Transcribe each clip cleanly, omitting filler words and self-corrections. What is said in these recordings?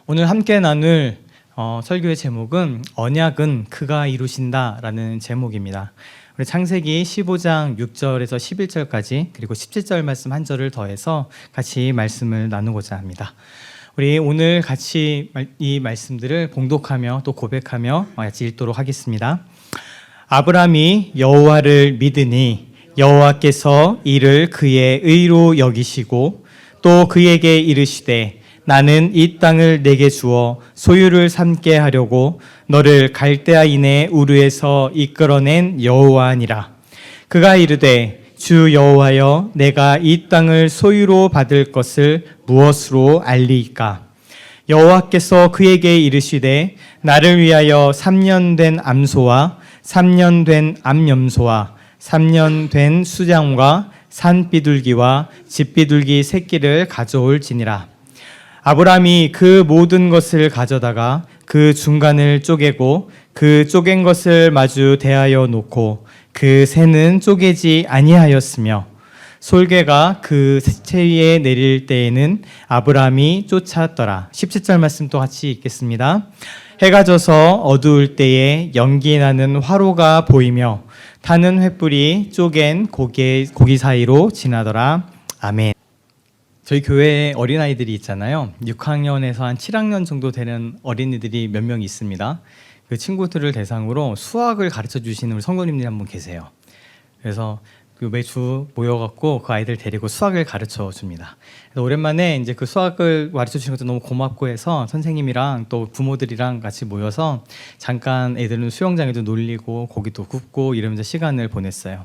오늘 함께 나눌 설교의 제목은 언약은 그가 이루신다 라는 제목입니다. 우리 창세기 15장 6절에서 11절까지 그리고 17절 말씀 한 절을 더해서 같이 말씀을 나누고자 합니다. 우리 오늘 같이 이 말씀들을 봉독하며 또 고백하며 같이 읽도록 하겠습니다. 아브라함이 여호와를 믿으니 여호와께서 이를 그의 의로 여기시고 또 그에게 이르시되 나는 이 땅을 내게 주어 소유를 삼게 하려고 너를 갈대아인의 우르에서 이끌어낸 여호와니라. 그가 이르되 주 여호와여 내가 이 땅을 소유로 받을 것을 무엇으로 알리이까? 여호와께서 그에게 이르시되 나를 위하여 3년 된 암소와 3년 된 암염소와 3년 된 수장과 산비둘기와 집비둘기 새끼를 가져올지니라. 아브라함이 그 모든 것을 가져다가 그 중간을 쪼개고 그 쪼갠 것을 마주 대하여 놓고 그 새는 쪼개지 아니하였으며 솔개가 그 새 위에 내릴 때에는 아브라함이 쫓았더라. 17절 말씀 또 같이 읽겠습니다. 해가 져서 어두울 때에 연기 나는 화로가 보이며 타는 횃불이 쪼갠 고기 사이로 지나더라. 아멘. 저희 교회에 어린아이들이 있잖아요. 6학년에서 한 7학년 정도 되는 어린이들이 몇 명 있습니다. 그 친구들을 대상으로 수학을 가르쳐 주시는 우리 성도님들이 한 분 계세요. 그래서 매주 모여갖고 그 아이들 데리고 수학을 가르쳐 줍니다. 그래서 오랜만에 이제 그 수학을 가르쳐 주시는 것도 너무 고맙고 해서 선생님이랑 또 부모들이랑 같이 모여서 잠깐 애들은 수영장에도 놀리고 고기도 굽고 이러면서 시간을 보냈어요.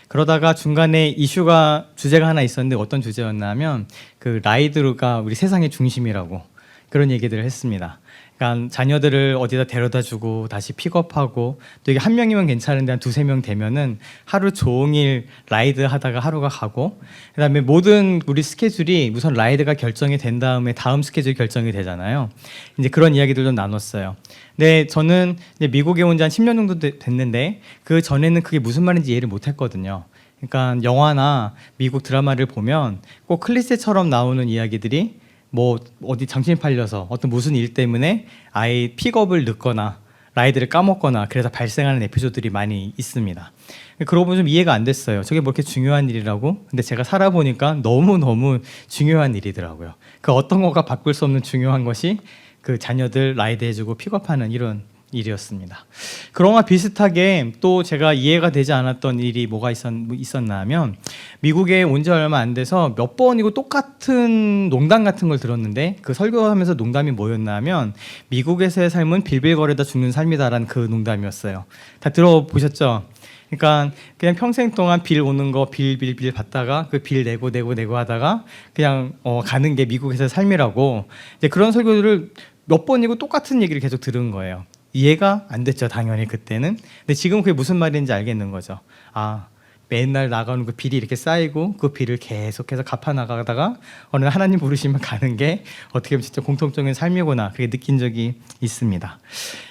그러다가 중간에 주제가 하나 있었는데 어떤 주제였나 하면 그 라이드가 우리 세상의 중심이라고 그런 얘기들을 했습니다. 그러니까 자녀들을 어디다 데려다 주고 다시 픽업하고 또 이게 한 명이면 괜찮은데 한 두세 명 되면은 하루 종일 라이드 하다가 하루가 가고 그다음에 모든 우리 스케줄이 우선 라이드가 결정이 된 다음에 다음 스케줄이 결정이 되잖아요. 이제 그런 이야기들도 나눴어요. 근데 저는 이제 미국에 온 지 한 10년 정도 됐는데 그 전에는 그게 무슨 말인지 이해를 못 했거든요. 그러니까 영화나 미국 드라마를 보면 꼭 클리셰처럼 나오는 이야기들이 뭐 어디 장신이 팔려서 어떤 무슨 일 때문에 아이 픽업을 늦거나 라이드를 까먹거나 그래서 발생하는 에피소드들이 많이 있습니다. 그러고 보면 좀 이해가 안 됐어요. 저게 뭐 이렇게 중요한 일이라고? 근데 제가 살아보니까 너무너무 중요한 일이더라고요. 그 어떤 거가 바꿀 수 없는 중요한 것이 그 자녀들 라이드 해주고 픽업하는 이런 일이었습니다. 그런 거와 비슷하게 또 제가 이해가 되지 않았던 일이 뭐가 있었나 하면 미국에 온 지 얼마 안 돼서 몇 번이고 똑같은 농담 같은 걸 들었는데 그 설교하면서 농담이 뭐였나 하면 미국에서의 삶은 빌빌거리다 죽는 삶이다라는 그 농담이었어요. 다 들어보셨죠? 그러니까 그냥 평생 동안 빌 오는 거 빌 받다가 그 빌 내고 하다가 그냥 가는 게 미국에서의 삶이라고 이제 그런 설교들을 몇 번이고 똑같은 얘기를 계속 들은 거예요. 이해가 안 됐죠, 당연히 그때는. 근데 지금 그게 무슨 말인지 알겠는 거죠. 아, 맨날 나가는 그 빌이 이렇게 쌓이고 그 빌을 계속해서 갚아 나가다가 어느 날 하나님 부르시면 가는 게 어떻게 보면 진짜 공통적인 삶이구나 그렇게 느낀 적이 있습니다.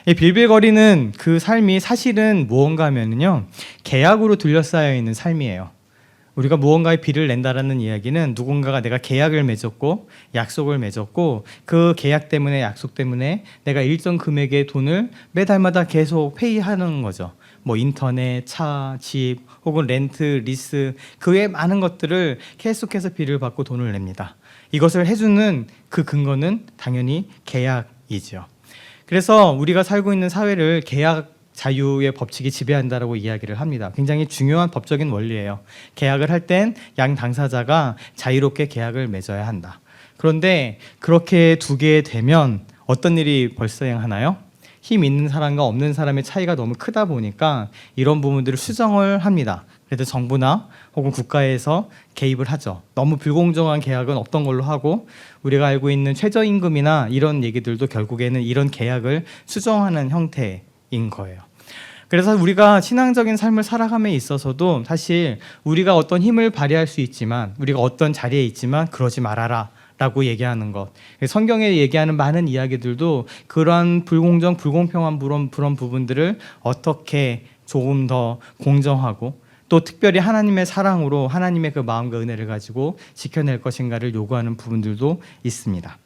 이 빌빌거리는 그 삶이 사실은 무언가 하면은요 계약으로 둘러싸여 있는 삶이에요. 우리가 무언가의 빌을 낸다라는 이야기는 누군가가 내가 계약을 맺었고 약속을 맺었고 그 계약 때문에 약속 때문에 내가 일정 금액의 돈을 매달마다 계속 페이하는 거죠. 뭐 인터넷, 차, 집 혹은 렌트, 리스 그 외에 많은 것들을 계속해서 빌을 받고 돈을 냅니다. 이것을 해주는 그 근거는 당연히 계약이죠. 그래서 우리가 살고 있는 사회를 계약 자유의 법칙이 지배한다라고 이야기를 합니다. 굉장히 중요한 법적인 원리예요. 계약을 할 땐 양 당사자가 자유롭게 계약을 맺어야 한다. 그런데 그렇게 두게 되면 어떤 일이 발생하나요? 힘 있는 사람과 없는 사람의 차이가 너무 크다 보니까 이런 부분들을 수정을 합니다. 그래서 정부나 혹은 국가에서 개입을 하죠. 너무 불공정한 계약은 없던 걸로 하고 우리가 알고 있는 최저임금이나 이런 얘기들도 결국에는 이런 계약을 수정하는 형태인 거예요. 그래서 우리가 신앙적인 삶을 살아감에 있어서도 사실 우리가 어떤 힘을 발휘할 수 있지만 우리가 어떤 자리에 있지만 그러지 말아라 라고 얘기하는 것, 성경에 얘기하는 많은 이야기들도 그러한 불공정, 불공평한 그런 부분들을 어떻게 조금 더 공정하고 또 특별히 하나님의 사랑으로 하나님의 그 마음과 은혜를 가지고 지켜낼 것인가를 요구하는 부분들도 있습니다.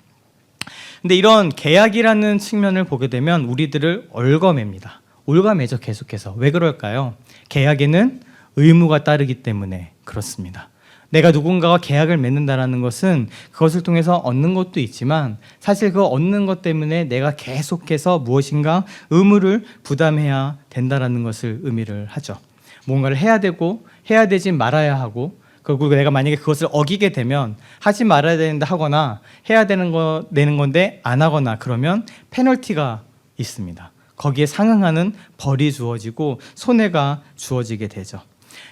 근데 이런 계약이라는 측면을 보게 되면 우리들을 얽어맵니다. 올가매죠, 계속해서. 왜 그럴까요? 계약에는 의무가 따르기 때문에 그렇습니다. 내가 누군가와 계약을 맺는다는 것은 그것을 통해서 얻는 것도 있지만 사실 그 얻는 것 때문에 내가 계속해서 무엇인가 의무를 부담해야 된다는 것을 의미를 하죠. 뭔가를 해야 되고 해야 되지 말아야 하고, 그리고 내가 만약에 그것을 어기게 되면 하지 말아야 되는데 하거나 해야 되는 건데 안 하거나 그러면 페널티가 있습니다. 거기에 상응하는 벌이 주어지고 손해가 주어지게 되죠.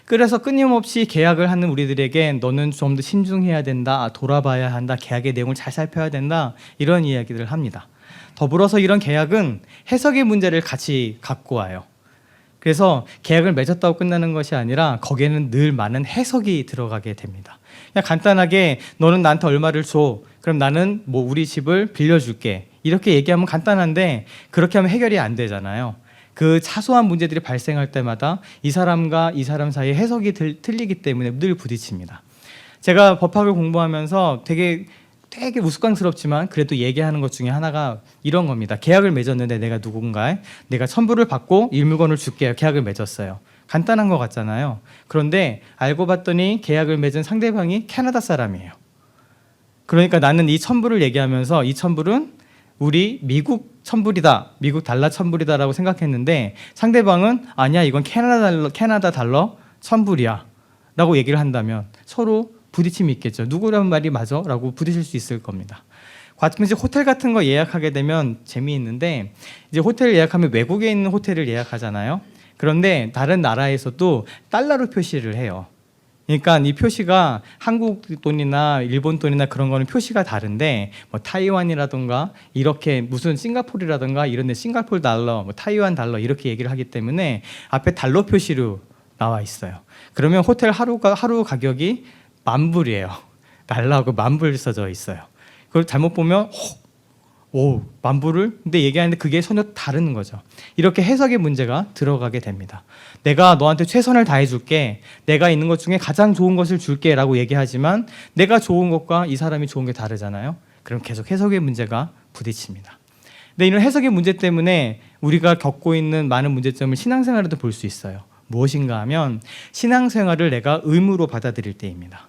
그래서 끊임없이 계약을 하는 우리들에게 너는 좀 더 신중해야 된다, 돌아봐야 한다, 계약의 내용을 잘 살펴야 된다, 이런 이야기들을 합니다. 더불어서 이런 계약은 해석의 문제를 같이 갖고 와요. 그래서 계약을 맺었다고 끝나는 것이 아니라 거기에는 늘 많은 해석이 들어가게 됩니다. 그냥 간단하게 너는 나한테 얼마를 줘, 그럼 나는 뭐 우리 집을 빌려줄게, 이렇게 얘기하면 간단한데 그렇게 하면 해결이 안 되잖아요. 그 사소한 문제들이 발생할 때마다 이 사람과 이 사람 사이에 해석이 틀리기 때문에 늘 부딪힙니다. 제가 법학을 공부하면서 되게 우스꽝스럽지만 그래도 얘기하는 것 중에 하나가 이런 겁니다. 계약을 맺었는데 내가 첨부를 받고 일물건을 줄게요. 계약을 맺었어요. 간단한 것 같잖아요. 그런데 알고 봤더니 계약을 맺은 상대방이 캐나다 사람이에요. 그러니까 나는 이 첨부를 얘기하면서 이 첨부는 우리 미국 첨불이다, 미국 달러 첨불이다라고 생각했는데 상대방은 아니야, 이건 캐나다 달러 첨불이야 라고 얘기를 한다면 서로 부딪힘이 있겠죠. 누구라는 말이 맞아? 라고 부딪힐 수 있을 겁니다. 가끔씩 호텔 같은 거 예약하게 되면 재미있는데, 이제 호텔 예약하면 외국에 있는 호텔을 예약하잖아요. 그런데 다른 나라에서도 달러로 표시를 해요. 그러니까 이 표시가 한국 돈이나 일본 돈이나 그런 거는 표시가 다른데, 뭐 타이완이라든가 이렇게 무슨 싱가포르라든가 이런 데 싱가포르 달러, 뭐 타이완 달러 이렇게 얘기를 하기 때문에 앞에 달러 표시로 나와 있어요. 그러면 호텔 하루 가격이 10,000불이에요. 달러하고 10,000불 써져 있어요. 그걸 잘못 보면 10,000불을 근데 얘기하는데 그게 전혀 다른 거죠. 이렇게 해석의 문제가 들어가게 됩니다. 내가 너한테 최선을 다해줄게, 내가 있는 것 중에 가장 좋은 것을 줄게 라고 얘기하지만 내가 좋은 것과 이 사람이 좋은 게 다르잖아요. 그럼 계속 해석의 문제가 부딪힙니다. 근데 이런 해석의 문제 때문에 우리가 겪고 있는 많은 문제점을 신앙생활에도 볼 수 있어요. 무엇인가 하면 신앙생활을 내가 의무로 받아들일 때입니다.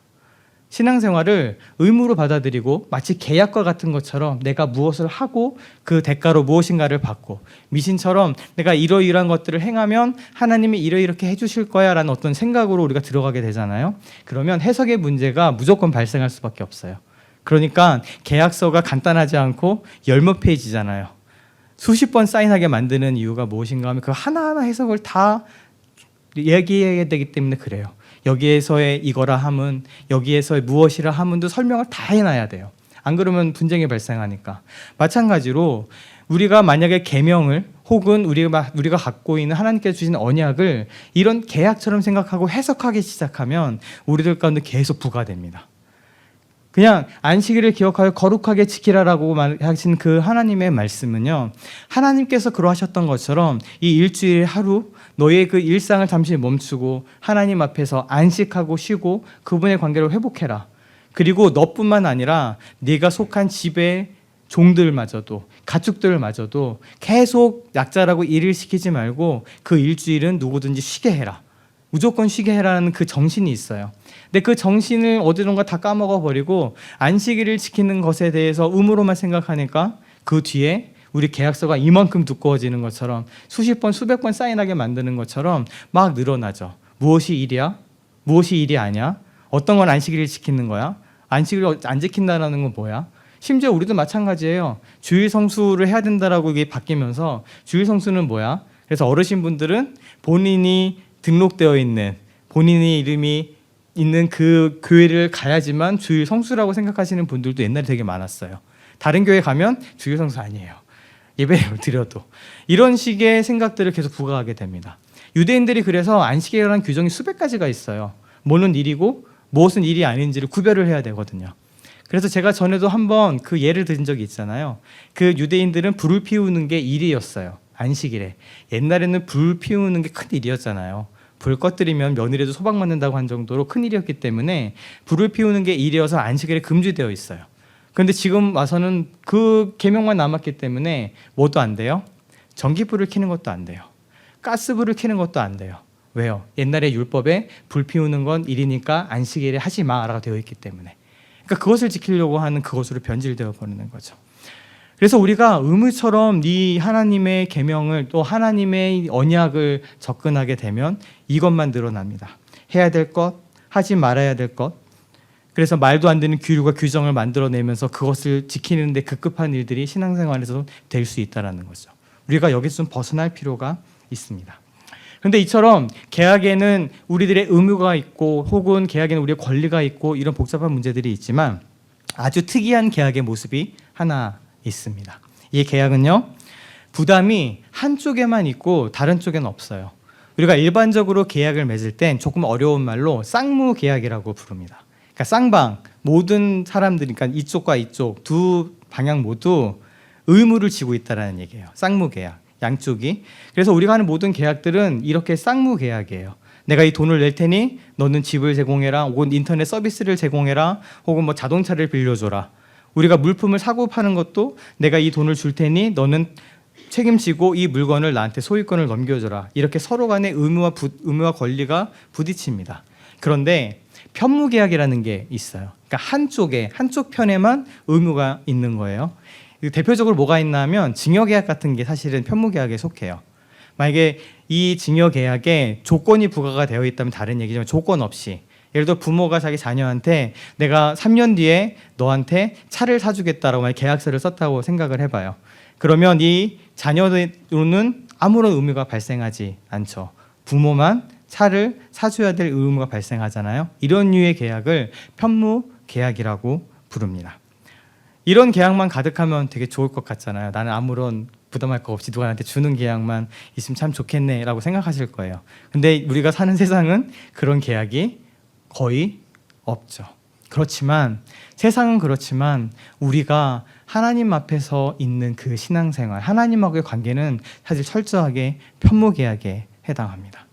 신앙생활을 의무로 받아들이고 마치 계약과 같은 것처럼 내가 무엇을 하고 그 대가로 무엇인가를 받고, 미신처럼 내가 이러이러한 것들을 행하면 하나님이 이렇게 해주실 거야 라는 어떤 생각으로 우리가 들어가게 되잖아요. 그러면 해석의 문제가 무조건 발생할 수밖에 없어요. 그러니까 계약서가 간단하지 않고 10몇 페이지잖아요. 수십 번 사인하게 만드는 이유가 무엇인가 하면 그 하나하나 해석을 다 얘기해야 되기 때문에 그래요. 여기에서의 이거라 함은, 여기에서의 무엇이라 함은도 설명을 다 해놔야 돼요. 안 그러면 분쟁이 발생하니까. 마찬가지로 우리가 만약에 계명을 혹은 우리가 갖고 있는 하나님께서 주신 언약을 이런 계약처럼 생각하고 해석하기 시작하면 우리들 가운데 계속 부과됩니다. 그냥 안식일을 기억하여 거룩하게 지키라라고 하신 그 하나님의 말씀은요, 하나님께서 그러하셨던 것처럼 이 일주일 하루 너의 그 일상을 잠시 멈추고 하나님 앞에서 안식하고 쉬고 그분의 관계를 회복해라. 그리고 너뿐만 아니라 네가 속한 집의 종들마저도, 가축들마저도 계속 약자라고 일을 시키지 말고 그 일주일은 누구든지 쉬게 해라. 무조건 쉬게 해라는 그 정신이 있어요. 근데 그 정신을 어디론가 다 까먹어버리고 안식일을 지키는 것에 대해서 의무로만 생각하니까 그 뒤에 우리 계약서가 이만큼 두꺼워지는 것처럼 수십 번, 수백 번 사인하게 만드는 것처럼 막 늘어나죠. 무엇이 일이야? 무엇이 일이 아니야? 어떤 건 안식일을 지키는 거야? 안식일을 안 지킨다는 건 뭐야? 심지어 우리도 마찬가지예요. 주일 성수를 해야 된다라고 이게 바뀌면서 주일 성수는 뭐야? 그래서 어르신분들은 본인이 등록되어 있는, 본인의 이름이 있는 그 교회를 가야지만 주일 성수라고 생각하시는 분들도 옛날에 되게 많았어요. 다른 교회 가면 주일 성수 아니에요. 예배를 드려도. 이런 식의 생각들을 계속 부과하게 됩니다. 유대인들이 그래서 안식일이라는 규정이 수백 가지가 있어요. 뭐는 일이고 무엇은 일이 아닌지를 구별을 해야 되거든요. 그래서 제가 전에도 한번 그 예를 든 적이 있잖아요. 그 유대인들은 불을 피우는 게 일이었어요. 안식일에. 옛날에는 불 피우는 게 큰 일이었잖아요. 불 꺼뜨리면 며느리도 소방 맞는다고 한 정도로 큰 일이었기 때문에 불을 피우는 게 일이어서 안식일에 금지되어 있어요. 그런데 지금 와서는 그 계명만 남았기 때문에 뭐도 안 돼요? 전기불을 켜는 것도 안 돼요. 가스불을 켜는 것도 안 돼요. 왜요? 옛날에 율법에 불 피우는 건 일이니까 안식일에 하지 마라고 되어 있기 때문에. 그러니까 그것을 지키려고 하는 그것으로 변질되어 버리는 거죠. 그래서 우리가 의무처럼 이 하나님의 계명을 또 하나님의 언약을 접근하게 되면 이것만 늘어납니다. 해야 될 것, 하지 말아야 될 것. 그래서 말도 안 되는 규율과 규정을 만들어내면서 그것을 지키는 데 급급한 일들이 신앙생활에서 될 수 있다는 거죠. 우리가 여기서 좀 벗어날 필요가 있습니다. 그런데 이처럼 계약에는 우리들의 의무가 있고 혹은 계약에는 우리의 권리가 있고 이런 복잡한 문제들이 있지만 아주 특이한 계약의 모습이 하나 있습니다. 이 계약은요, 부담이 한쪽에만 있고 다른 쪽에는 없어요. 우리가 일반적으로 계약을 맺을 땐 조금 어려운 말로 쌍무 계약이라고 부릅니다. 그러니까 쌍방, 모든 사람들이, 그러니까 이쪽과 이쪽 두 방향 모두 의무를 지고 있다는 얘기예요. 쌍무 계약, 양쪽이. 그래서 우리가 하는 모든 계약들은 이렇게 쌍무 계약이에요. 내가 이 돈을 낼 테니 너는 집을 제공해라, 혹은 인터넷 서비스를 제공해라, 혹은 뭐 자동차를 빌려줘라. 우리가 물품을 사고 파는 것도 내가 이 돈을 줄 테니 너는 책임지고 이 물건을 나한테 소유권을 넘겨줘라. 이렇게 서로 간의 의무와 권리가 부딪힙니다. 그런데 편무계약이라는 게 있어요. 그러니까 한쪽 편에만 의무가 있는 거예요. 대표적으로 뭐가 있나 하면 증여계약 같은 게 사실은 편무계약에 속해요. 만약에 이 증여계약에 조건이 부과가 되어 있다면 다른 얘기지만 조건 없이, 예를 들어 부모가 자기 자녀한테 내가 3년 뒤에 너한테 차를 사주겠다라고 만약 계약서를 썼다고 생각을 해봐요. 그러면 이 자녀로는 아무런 의무가 발생하지 않죠. 부모만 차를 사줘야 될 의무가 발생하잖아요. 이런 류의 계약을 편무계약이라고 부릅니다. 이런 계약만 가득하면 되게 좋을 것 같잖아요. 나는 아무런 부담할 거 없이 누가 나한테 주는 계약만 있으면 참 좋겠네 라고 생각하실 거예요. 근데 우리가 사는 세상은 그런 계약이 거의 없죠. 그렇지만 세상은 그렇지만 우리가 하나님 앞에서 있는 그 신앙생활, 하나님하고의 관계는 사실 철저하게 편무계약에 해당합니다.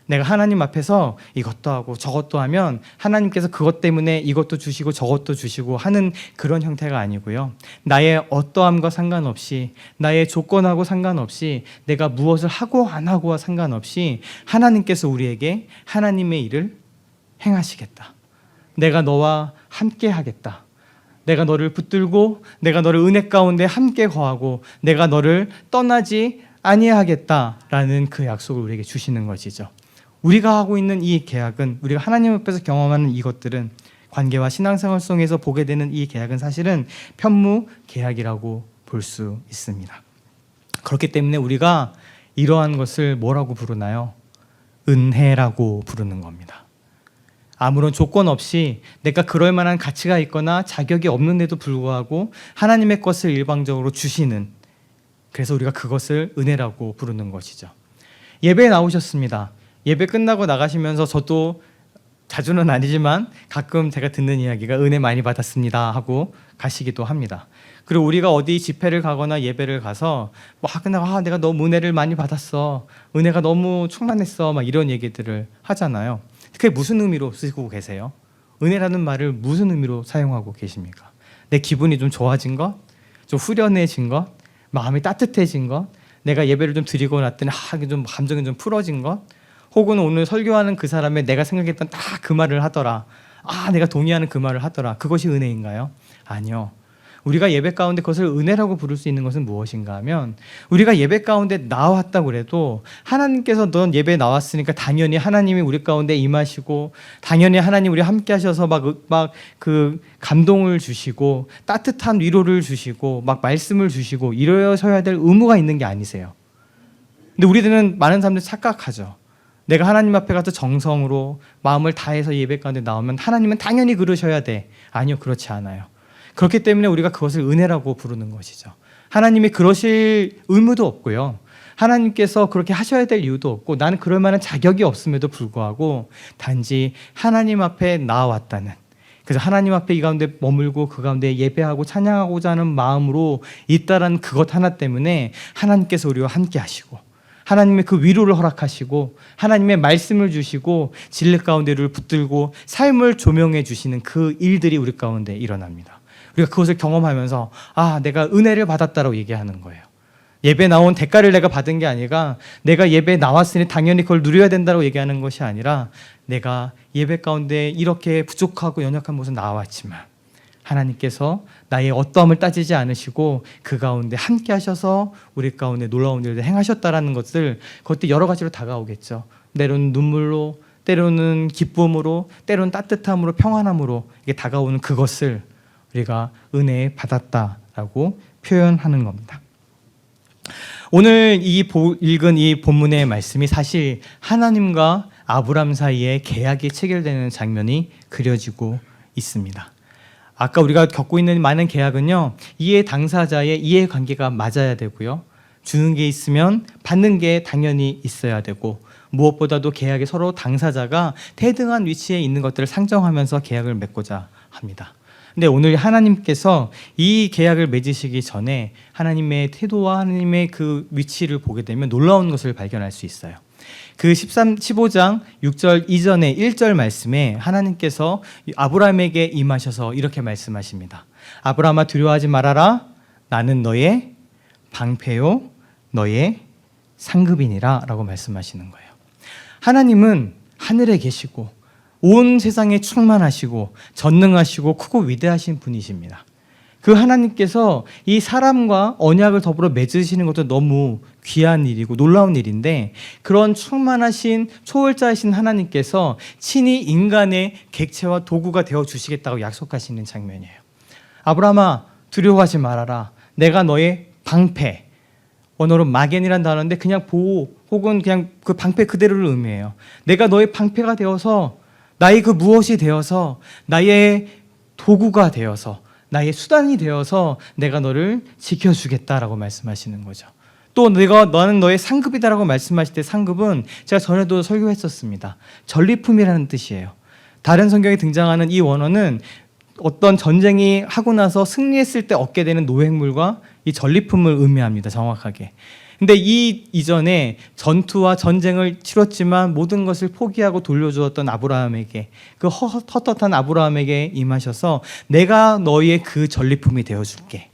내가 하나님 앞에서 이것도 하고 저것도 하면 하나님께서 그것 때문에 이것도 주시고 저것도 주시고 하는 그런 형태가 아니고요. 나의 어떠함과 상관없이, 나의 조건하고 상관없이, 내가 무엇을 하고 안 하고와 상관없이 하나님께서 우리에게 하나님의 일을 행하시겠다. 내가 너와 함께 하겠다. 내가 너를 붙들고 내가 너를 은혜 가운데 함께 거하고 내가 너를 떠나지 아니하겠다라는 그 약속을 우리에게 주시는 것이죠. 우리가 하고 있는 이 계약은, 우리가 하나님 앞에서 경험하는 이것들은, 관계와 신앙생활 속에서 보게 되는 이 계약은 사실은 편무 계약이라고 볼 수 있습니다. 그렇기 때문에 우리가 이러한 것을 뭐라고 부르나요? 은혜라고 부르는 겁니다. 아무런 조건 없이 내가 그럴 만한 가치가 있거나 자격이 없는데도 불구하고 하나님의 것을 일방적으로 주시는, 그래서 우리가 그것을 은혜라고 부르는 것이죠. 예배에 나오셨습니다. 예배 끝나고 나가시면서 저도 자주는 아니지만 가끔 제가 듣는 이야기가 은혜 많이 받았습니다 하고 가시기도 합니다. 그리고 우리가 어디 집회를 가거나 예배를 가서 끝나고 내가 너무 은혜를 많이 받았어, 은혜가 너무 충만했어, 막 이런 얘기들을 하잖아요. 그게 무슨 의미로 쓰고 계세요? 은혜라는 말을 무슨 의미로 사용하고 계십니까? 내 기분이 좀 좋아진 것? 좀 후련해진 것? 마음이 따뜻해진 것? 내가 예배를 좀 드리고 났더니 좀 감정이 좀 풀어진 것? 혹은 오늘 설교하는 그 사람의 내가 생각했던 딱 그 말을 하더라, 내가 동의하는 그 말을 하더라, 그것이 은혜인가요? 아니요. 우리가 예배 가운데 그것을 은혜라고 부를 수 있는 것은 무엇인가 하면, 우리가 예배 가운데 나왔다고 그래도 하나님께서 넌 예배에 나왔으니까 당연히 하나님이 우리 가운데 임하시고 당연히 하나님 우리 함께 하셔서 막 그 감동을 주시고 따뜻한 위로를 주시고 막 말씀을 주시고 이러셔야 될 의무가 있는 게 아니세요. 근데 우리들은, 많은 사람들이 착각하죠. 내가 하나님 앞에 가서 정성으로 마음을 다해서 예배 가운데 나오면 하나님은 당연히 그러셔야 돼. 아니요, 그렇지 않아요. 그렇기 때문에 우리가 그것을 은혜라고 부르는 것이죠. 하나님이 그러실 의무도 없고요. 하나님께서 그렇게 하셔야 될 이유도 없고 나는 그럴 만한 자격이 없음에도 불구하고 단지 하나님 앞에 나아왔다는, 그래서 하나님 앞에 이 가운데 머물고 그 가운데 예배하고 찬양하고자 하는 마음으로 있다라는 그것 하나 때문에 하나님께서 우리와 함께 하시고 하나님의 그 위로를 허락하시고 하나님의 말씀을 주시고 진리 가운데를 붙들고 삶을 조명해 주시는 그 일들이 우리 가운데 일어납니다. 우리가 그것을 경험하면서 내가 은혜를 받았다라고 얘기하는 거예요. 예배 나온 대가를 내가 받은 게 아니라 내가 예배 나왔으니 당연히 그걸 누려야 된다고 얘기하는 것이 아니라 내가 예배 가운데 이렇게 부족하고 연약한 모습 나왔지만 하나님께서 나의 어떠함을 따지지 않으시고 그 가운데 함께 하셔서 우리 가운데 놀라운 일을 행하셨다라는 것을 그것도 여러 가지로 다가오겠죠. 때로는 눈물로, 때로는 기쁨으로, 때로는 따뜻함으로, 평안함으로 이게 다가오는 그것을 우리가 은혜 받았다라고 표현하는 겁니다. 오늘 읽은 이 본문의 말씀이 사실 하나님과 아브람 사이에 계약이 체결되는 장면이 그려지고 있습니다. 아까 우리가 겪고 있는 많은 계약은요, 이해 당사자의 이해관계가 맞아야 되고요, 주는 게 있으면 받는 게 당연히 있어야 되고, 무엇보다도 계약에 서로 당사자가 대등한 위치에 있는 것들을 상정하면서 계약을 맺고자 합니다. 근데 오늘 하나님께서 이 계약을 맺으시기 전에 하나님의 태도와 하나님의 그 위치를 보게 되면 놀라운 것을 발견할 수 있어요. 그 15장 6절 이전의 1절 말씀에 하나님께서 아브라함에게 임하셔서 이렇게 말씀하십니다. 아브라함아, 두려워하지 말아라. 나는 너의 방패요 너의 상급이니라 라고 말씀하시는 거예요. 하나님은 하늘에 계시고 온 세상에 충만하시고 전능하시고 크고 위대하신 분이십니다. 그 하나님께서 이 사람과 언약을 더불어 맺으시는 것도 너무 귀한 일이고 놀라운 일인데, 그런 충만하신 초월자이신 하나님께서 친히 인간의 객체와 도구가 되어 주시겠다고 약속하시는 장면이에요. 아브라함아, 두려워하지 말아라. 내가 너의 방패, 원어로 마겐이라는 단어인데 그냥 보호 혹은 그냥 그 방패 그대로를 의미해요. 내가 너의 방패가 되어서, 나의 그 무엇이 되어서, 나의 도구가 되어서, 나의 수단이 되어서 내가 너를 지켜주겠다라고 말씀하시는 거죠. 또 너는 너의 상급이다라고 말씀하실 때 상급은 제가 전에도 설교했었습니다. 전리품이라는 뜻이에요. 다른 성경에 등장하는 이 원어는 어떤 전쟁이 하고 나서 승리했을 때 얻게 되는 노획물과 이 전리품을 의미합니다. 정확하게. 근데 이전에 전투와 전쟁을 치렀지만 모든 것을 포기하고 돌려주었던 아브라함에게, 그 헛헛한 아브라함에게 임하셔서 내가 너의 그 전리품이 되어줄게,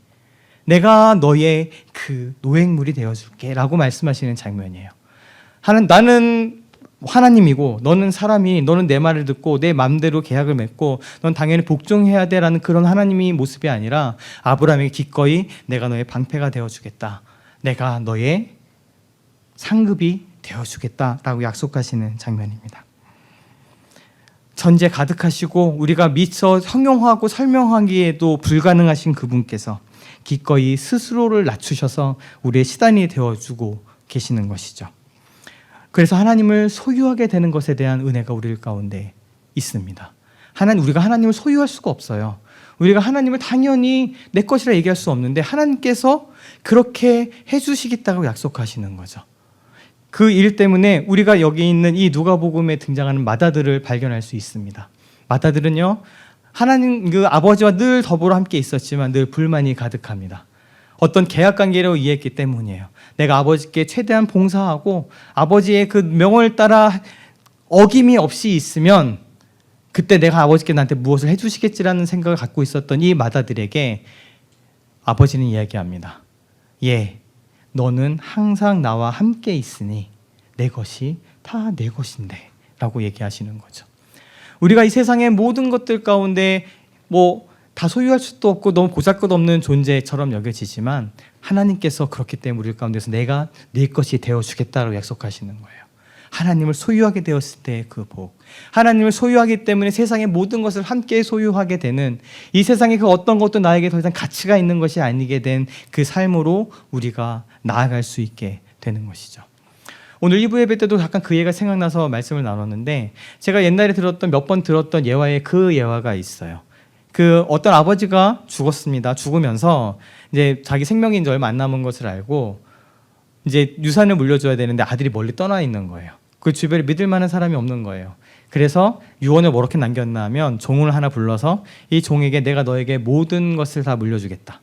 내가 너의 그 노획물이 되어줄게 라고 말씀하시는 장면이에요. 나는 하나님이고 너는 사람이, 너는 내 말을 듣고 내 마음대로 계약을 맺고 넌 당연히 복종해야 돼 라는 그런 하나님이 모습이 아니라 아브라함에게 기꺼이 내가 너의 방패가 되어주겠다, 내가 너의 상급이 되어주겠다라고 약속하시는 장면입니다. 전제 가득하시고 우리가 미처 형용하고 설명하기에도 불가능하신 그분께서 기꺼이 스스로를 낮추셔서 우리의 시단이 되어주고 계시는 것이죠. 그래서 하나님을 소유하게 되는 것에 대한 은혜가 우리 가운데 있습니다. 우리가 하나님을 소유할 수가 없어요. 우리가 하나님을 당연히 내 것이라 얘기할 수 없는데 하나님께서 그렇게 해주시겠다고 약속하시는 거죠. 그 일 때문에 우리가 여기 있는 이 누가복음에 등장하는 마다들을 발견할 수 있습니다. 마다들은요, 하나님 그 아버지와 늘 더불어 함께 있었지만 늘 불만이 가득합니다. 어떤 계약관계로 이해했기 때문이에요. 내가 아버지께 최대한 봉사하고 아버지의 그 명을 따라 어김이 없이 있으면 그때 내가 아버지께 나한테 무엇을 해주시겠지라는 생각을 갖고 있었던 이 마다들에게 아버지는 이야기합니다. 너는 항상 나와 함께 있으니 내 것이 다 내 것인데 라고 얘기하시는 거죠. 우리가 이 세상의 모든 것들 가운데 다 소유할 수도 없고 너무 보잘것없는 존재처럼 여겨지지만 하나님께서 그렇기 때문에 우리 가운데서 내가 네 것이 되어주겠다고 약속하시는 거예요. 하나님을 소유하게 되었을 때의 그 복, 하나님을 소유하기 때문에 세상의 모든 것을 함께 소유하게 되는, 이 세상의 그 어떤 것도 나에게 더 이상 가치가 있는 것이 아니게 된 그 삶으로 우리가 나아갈 수 있게 되는 것이죠. 오늘 2부 예배 때도 약간 그 예가 생각나서 말씀을 나눴는데, 제가 옛날에 몇 번 들었던 예화에 그 예화가 있어요. 그 어떤 아버지가 죽었습니다. 죽으면서 이제 자기 생명이 이제 얼마 안 남은 것을 알고 이제 유산을 물려줘야 되는데 아들이 멀리 떠나 있는 거예요. 그 주변에 믿을 만한 사람이 없는 거예요. 그래서 유언을 뭐렇게 남겼나 하면 종을 하나 불러서 이 종에게 내가 너에게 모든 것을 다 물려주겠다.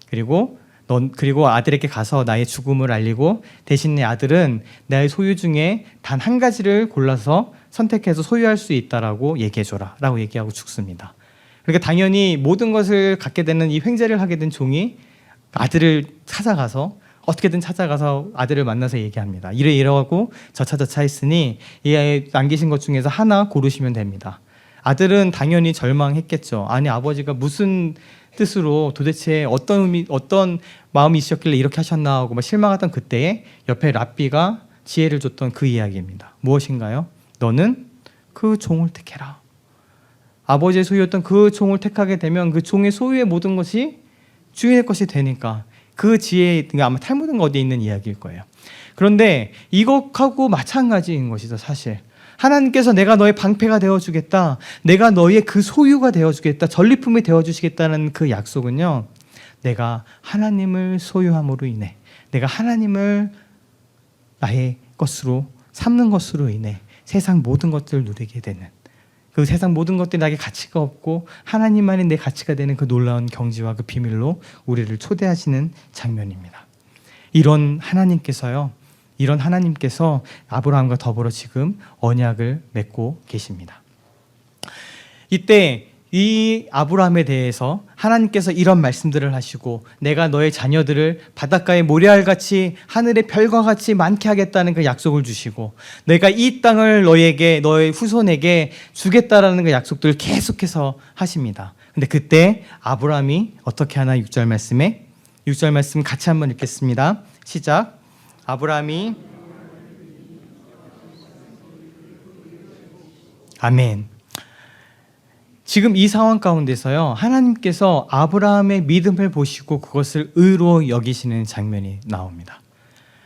그리고 아들에게 가서 나의 죽음을 알리고 대신 내 아들은 나의 소유 중에 단 한 가지를 골라서 선택해서 소유할 수 있다라고 얘기해줘라 라고 얘기하고 죽습니다. 그러니까 당연히 모든 것을 갖게 되는 이 횡재를 하게 된 종이 아들을 찾아가서 어떻게든 찾아가서 아들을 만나서 얘기합니다. 이러고 저차저차 했으니 이 아이 남기신 것 중에서 하나 고르시면 됩니다. 아들은 당연히 절망했겠죠. 아니 아버지가 무슨 뜻으로 도대체 어떤 마음이 있었길래 이렇게 하셨나 하고 막 실망했던 그때에 옆에 랍비가 지혜를 줬던 그 이야기입니다. 무엇인가요? 너는 그 종을 택해라. 아버지의 소유였던 그 종을 택하게 되면 그 종의 소유의 모든 것이 주인의 것이 되니까 그 지혜, 아마 탈무드인가 어디에 있는 이야기일 거예요. 그런데 이것하고 마찬가지인 것이죠, 사실. 하나님께서 내가 너의 방패가 되어주겠다, 내가 너의 그 소유가 되어주겠다, 전리품이 되어주시겠다는 그 약속은요, 내가 하나님을 소유함으로 인해, 내가 하나님을 나의 것으로 삼는 것으로 인해 세상 모든 것들을 누리게 되는, 그 세상 모든 것들이 나에게 가치가 없고 하나님만이 내 가치가 되는 그 놀라운 경지와 그 비밀로 우리를 초대하시는 장면입니다. 이런 하나님께서 아브라함과 더불어 지금 언약을 맺고 계십니다. 이때 이 아브라함에 대해서 하나님께서 이런 말씀들을 하시고, 내가 너의 자녀들을 바닷가의 모래알같이 하늘의 별과 같이 많게 하겠다는 그 약속을 주시고, 내가 이 땅을 너의 후손에게 주겠다라는 그 약속들을 계속해서 하십니다. 근데 그때 아브라함이 어떻게 하나? 6절 말씀 같이 한번 읽겠습니다. 시작. 아브라함이 아멘. 지금 이 상황 가운데서요, 하나님께서 아브라함의 믿음을 보시고 그것을 의로 여기시는 장면이 나옵니다.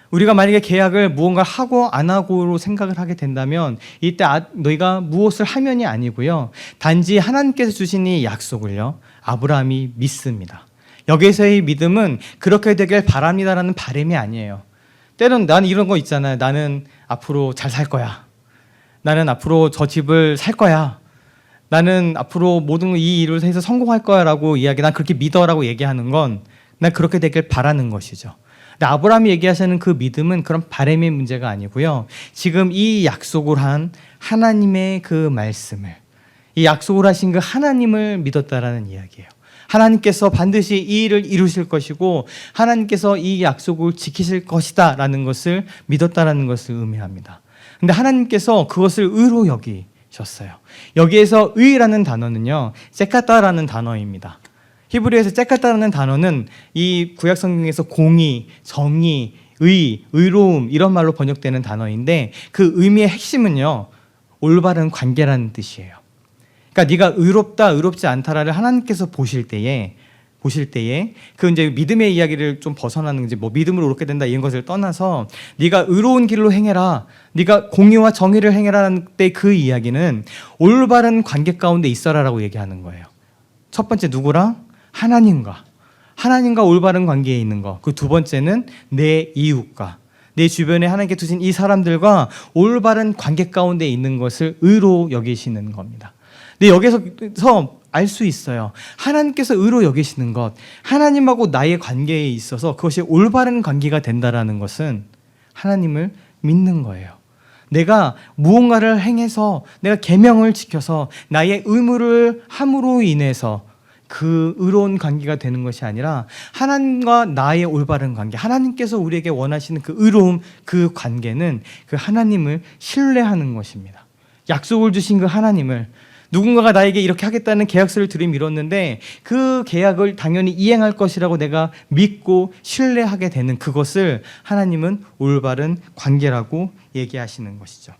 우리가 만약에 계약을 무언가 하고 안 하고로 생각을 하게 된다면 이때 너희가 무엇을 하면이 아니고요, 단지 하나님께서 주신 이 약속을요 아브라함이 믿습니다. 여기서의 믿음은 그렇게 되길 바랍니다라는 바람이 아니에요. 때론 난 이런 거 있잖아요. 나는 앞으로 잘 살 거야. 나는 앞으로 저 집을 살 거야. 나는 앞으로 모든 이 일을 해서 성공할 거야 라고 난 그렇게 믿어라고 얘기하는 건 난 그렇게 되길 바라는 것이죠. 근데 아브라함이 얘기하시는 그 믿음은 그런 바람의 문제가 아니고요, 지금 이 약속을 한 하나님의 그 말씀을, 이 약속을 하신 그 하나님을 믿었다라는 이야기예요. 하나님께서 반드시 이 일을 이루실 것이고 하나님께서 이 약속을 지키실 것이다 라는 것을 믿었다라는 것을 의미합니다. 근데 하나님께서 그것을 의로 여기셨어요. 여기에서 의라는 단어는요, 째까따라는 단어입니다. 히브리어에서 째까따라는 단어는 이 구약 성경에서 공의, 정의, 의로움 이런 말로 번역되는 단어인데, 그 의미의 핵심은요, 올바른 관계라는 뜻이에요. 그러니까 네가 의롭다, 의롭지 않다를 하나님께서 보실 때에 그 이제 믿음의 이야기를 좀 벗어나는, 이제 뭐 믿음으로 옳게 된다 이런 것을 떠나서 네가 의로운 길로 행해라, 네가 공의와 정의를 행해라는 때 그 이야기는 올바른 관계 가운데 있어라라고 얘기하는 거예요. 첫 번째 누구랑? 하나님과 올바른 관계에 있는 거. 그 두 번째는 내 이웃과, 내 주변에 하나님께 두신 이 사람들과 올바른 관계 가운데 있는 것을 의로 여기시는 겁니다. 근데 여기서 알 수 있어요. 하나님께서 의로 여기시는 것, 하나님하고 나의 관계에 있어서 그것이 올바른 관계가 된다라는 것은 하나님을 믿는 거예요. 내가 무언가를 행해서, 내가 계명을 지켜서 나의 의무를 함으로 인해서 그 의로운 관계가 되는 것이 아니라 하나님과 나의 올바른 관계, 하나님께서 우리에게 원하시는 그 의로움, 그 관계는 그 하나님을 신뢰하는 것입니다. 약속을 주신 그 하나님을, 누군가가 나에게 이렇게 하겠다는 계약서를 들이밀었는데 그 계약을 당연히 이행할 것이라고 내가 믿고 신뢰하게 되는 그것을 하나님은 올바른 관계라고 얘기하시는 것이죠.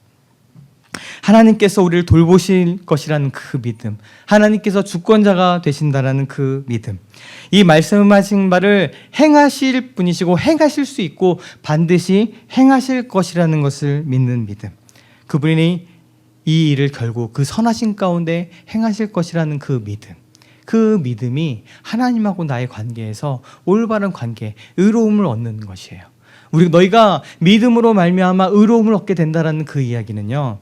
하나님께서 우리를 돌보실 것이라는 그 믿음, 하나님께서 주권자가 되신다라는 그 믿음, 이 말씀하신 바를 행하실 분이시고 행하실 수 있고 반드시 행하실 것이라는 것을 믿는 믿음, 그분이 이 일을 결국 그 선하신 가운데 행하실 것이라는 그 믿음, 그 믿음이 하나님하고 나의 관계에서 올바른 관계, 의로움을 얻는 것이에요. 너희가 믿음으로 말미암아 의로움을 얻게 된다라는 그 이야기는요,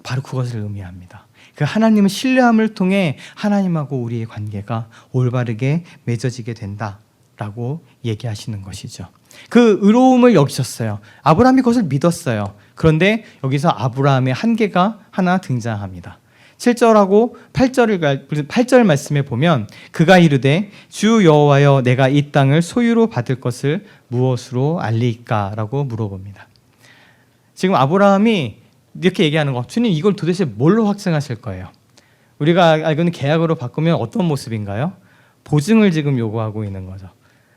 바로 그것을 의미합니다. 그 하나님을 신뢰함을 통해 하나님하고 우리의 관계가 올바르게 맺어지게 된다라고 얘기하시는 것이죠. 그 의로움을 여기셨어요. 아브라함이 그것을 믿었어요. 그런데 여기서 아브라함의 한계가 하나 등장합니다. 7절하고 8절 말씀에 보면 그가 이르되 주 여호와여 내가 이 땅을 소유로 받을 것을 무엇으로 알리까? 라고 물어봅니다. 지금 아브라함이 이렇게 얘기하는 거, 주님 이걸 도대체 뭘로 확증하실 거예요? 우리가 알고 있는 계약으로 바꾸면 어떤 모습인가요? 보증을 지금 요구하고 있는 거죠.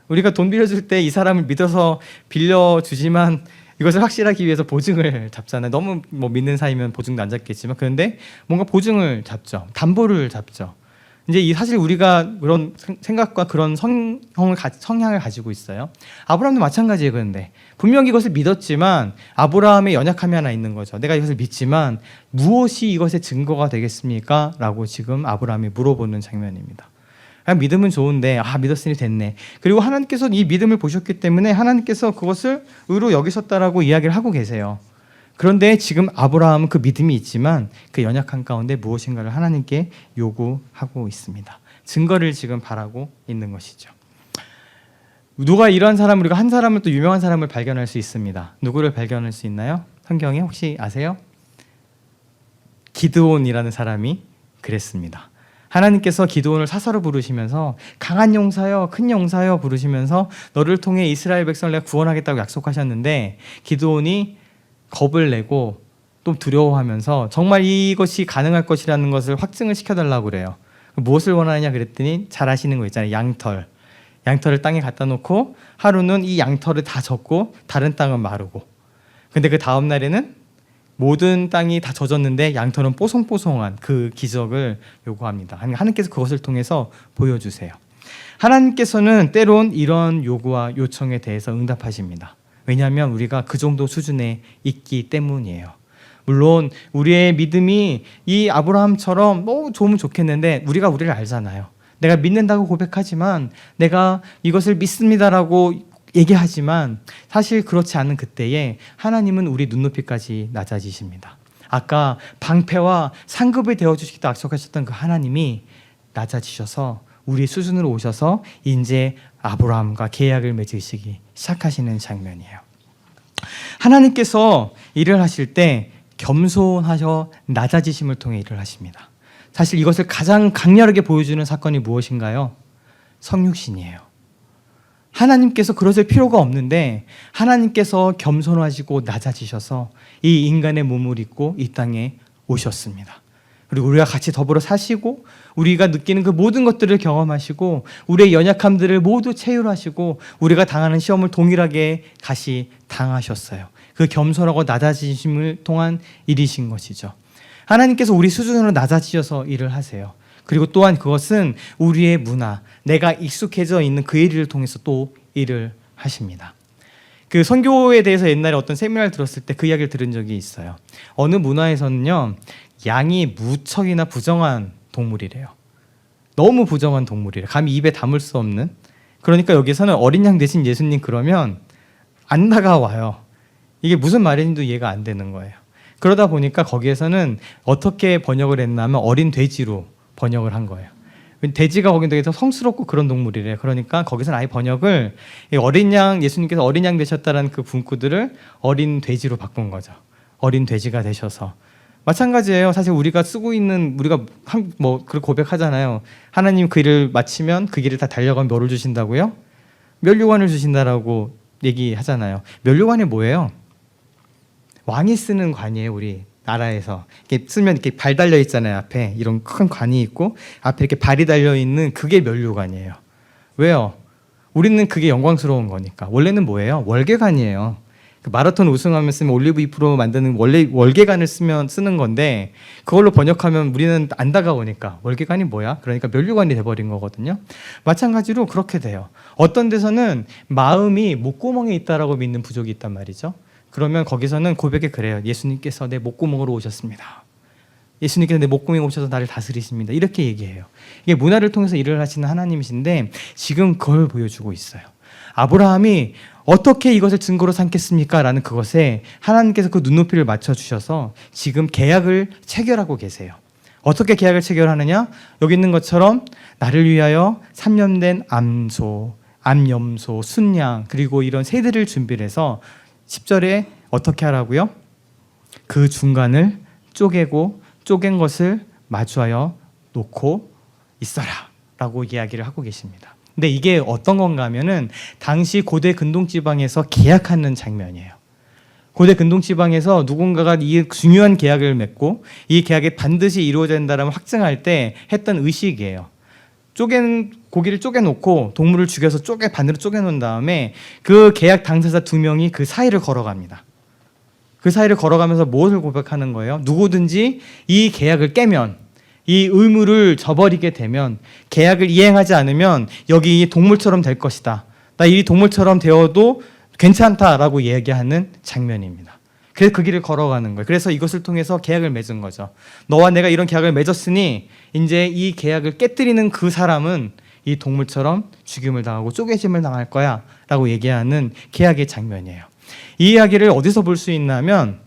우리가 돈 빌려줄 때 이 사람을 믿어서 빌려주지만 이것을 확실하기 위해서 보증을 잡잖아요. 너무 믿는 사이면 보증도 안 잡겠지만, 그런데 뭔가 보증을 잡죠. 담보를 잡죠. 이제 사실 우리가 그런 생각과 그런 성향을 가지고 있어요. 아브라함도 마찬가지예요. 그런데 분명히 이것을 믿었지만 아브라함의 연약함이 하나 있는 거죠. 내가 이것을 믿지만 무엇이 이것의 증거가 되겠습니까? 라고 지금 아브라함이 물어보는 장면입니다. 그냥 믿음은 좋은데 믿었으니 됐네. 그리고 하나님께서 이 믿음을 보셨기 때문에 하나님께서 그것을 의로 여기셨다라고 이야기를 하고 계세요. 그런데 지금 아브라함은 그 믿음이 있지만 그 연약한 가운데 무엇인가를 하나님께 요구하고 있습니다. 증거를 지금 바라고 있는 것이죠. 누가 이런 사람, 우리가 한 사람을 또 유명한 사람을 발견할 수 있습니다. 누구를 발견할 수 있나요? 성경에 혹시 아세요? 기드온이라는 사람이 그랬습니다. 하나님께서 기드온을 사사로 부르시면서 강한 용사여, 큰 용사여 부르시면서 너를 통해 이스라엘 백성을 내가 구원하겠다고 약속하셨는데 기드온이 겁을 내고 또 두려워하면서 정말 이것이 가능할 것이라는 것을 확증을 시켜달라고 그래요. 무엇을 원하느냐 그랬더니 잘 아시는 거 있잖아요. 양털을 땅에 갖다 놓고 하루는 이 양털을 다 젓고 다른 땅은 마르고, 근데 그 다음 날에는 모든 땅이 다 젖었는데 양털은 뽀송뽀송한 그 기적을 요구합니다. 하나님께서 그것을 통해서 보여주세요. 하나님께서는 때론 이런 요구와 요청에 대해서 응답하십니다. 왜냐하면 우리가 그 정도 수준에 있기 때문이에요. 물론 우리의 믿음이 이 아브라함처럼 너무 좋으면 좋겠는데 우리가 우리를 알잖아요. 내가 믿는다고 고백하지만, 내가 이것을 믿습니다라고 얘기하지만 사실 그렇지 않은 그때에 하나님은 우리 눈높이까지 낮아지십니다. 아까 방패와 상급이 되어주시기도 약속하셨던 그 하나님이 낮아지셔서 우리 수준으로 오셔서 이제 아브라함과 계약을 맺으시기 시작하시는 장면이에요. 하나님께서 일을 하실 때 겸손하셔 낮아지심을 통해 일을 하십니다. 사실 이것을 가장 강렬하게 보여주는 사건이 무엇인가요? 성육신이에요. 하나님께서 그러실 필요가 없는데 하나님께서 겸손하시고 낮아지셔서 이 인간의 몸을 입고 이 땅에 오셨습니다. 그리고 우리가 같이 더불어 사시고 우리가 느끼는 그 모든 것들을 경험하시고 우리의 연약함들을 모두 체휼하시고 우리가 당하는 시험을 동일하게 다시 당하셨어요. 그 겸손하고 낮아지심을 통한 일이신 것이죠. 하나님께서 우리 수준으로 낮아지셔서 일을 하세요. 그리고 또한 그것은 우리의 문화, 내가 익숙해져 있는 그 일을 통해서 또 일을 하십니다. 그 선교에 대해서 옛날에 어떤 세미나를 들었을 때 그 이야기를 들은 적이 있어요. 어느 문화에서는요, 양이 무척이나 부정한 동물이래요. 너무 부정한 동물이래요. 감히 입에 담을 수 없는. 그러니까 여기서는 어린 양 대신 예수님 그러면 안 다가와요. 이게 무슨 말인지도 이해가 안 되는 거예요. 그러다 보니까 거기에서는 어떻게 번역을 했나 하면 어린 돼지로 번역을 한 거예요. 돼지가 거기 되게 성스럽고 그런 동물이래. 그러니까 거기서는 아예 번역을 어린 양, 예수님께서 어린 양 되셨다는 그 문구들을 어린 돼지로 바꾼 거죠. 어린 돼지가 되셔서. 마찬가지예요. 사실 우리가 쓰고 있는, 우리가 그걸 고백하잖아요. 하나님 그 일을 마치면 그 길을 다 달려가면 뭐를 주신다고요? 면류관을 주신다라고 얘기하잖아요. 면류관이 뭐예요? 왕이 쓰는 관이에요. 우리 나라에서 이렇게 쓰면 이렇게 발 달려 있잖아요. 앞에 이런 큰 관이 있고 앞에 이렇게 발이 달려 있는 그게 면류관이에요. 왜요? 우리는 그게 영광스러운 거니까. 원래는 뭐예요? 월계관이에요. 그 마라톤 우승하면 쓰면 올리브 잎으로 만드는 원래 월계관을 쓰는 건데 그걸로 번역하면 우리는 안 다가오니까 월계관이 뭐야? 그러니까 면류관이 돼버린 거거든요. 마찬가지로 그렇게 돼요. 어떤 데서는 마음이 목구멍에 있다라고 믿는 부족이 있단 말이죠. 그러면 거기서는 고백이 그래요. 예수님께서 내 목구멍으로 오셨습니다. 예수님께서 내 목구멍에 오셔서 나를 다스리십니다. 이렇게 얘기해요. 이게 문화를 통해서 일을 하시는 하나님이신데 지금 그걸 보여주고 있어요. 아브라함이 어떻게 이것을 증거로 삼겠습니까? 라는 그것에 하나님께서 그 눈높이를 맞춰주셔서 지금 계약을 체결하고 계세요. 어떻게 계약을 체결하느냐? 여기 있는 것처럼 나를 위하여 3년 된 암소, 암염소, 순양 그리고 이런 새들을 준비를 해서 10절에 어떻게 하라고요? 그 중간을 쪼개고 쪼갠 것을 마주하여 놓고 있어라 라고 이야기를 하고 계십니다. 근데 이게 어떤 건가 하면은 당시 고대 근동지방에서 계약하는 장면이에요. 고대 근동지방에서 누군가가 이 중요한 계약을 맺고 이 계약이 반드시 이루어져야 된다라고 확증할 때 했던 의식이에요. 고기를 쪼개놓고 동물을 죽여서 반으로 쪼개놓은 다음에 그 계약 당사자 2명이 그 사이를 걸어갑니다. 그 사이를 걸어가면서 무엇을 고백하는 거예요? 누구든지 이 계약을 깨면, 이 의무를 저버리게 되면, 계약을 이행하지 않으면 여기 동물처럼 될 것이다. 나 이 동물처럼 되어도 괜찮다라고 얘기하는 장면입니다. 그래서 그 길을 걸어가는 거예요. 그래서 이것을 통해서 계약을 맺은 거죠. 너와 내가 이런 계약을 맺었으니 이제 이 계약을 깨뜨리는 그 사람은 이 동물처럼 죽임을 당하고 쪼개짐을 당할 거야 라고 얘기하는 계약의 장면이에요. 이 이야기를 어디서 볼 수 있냐면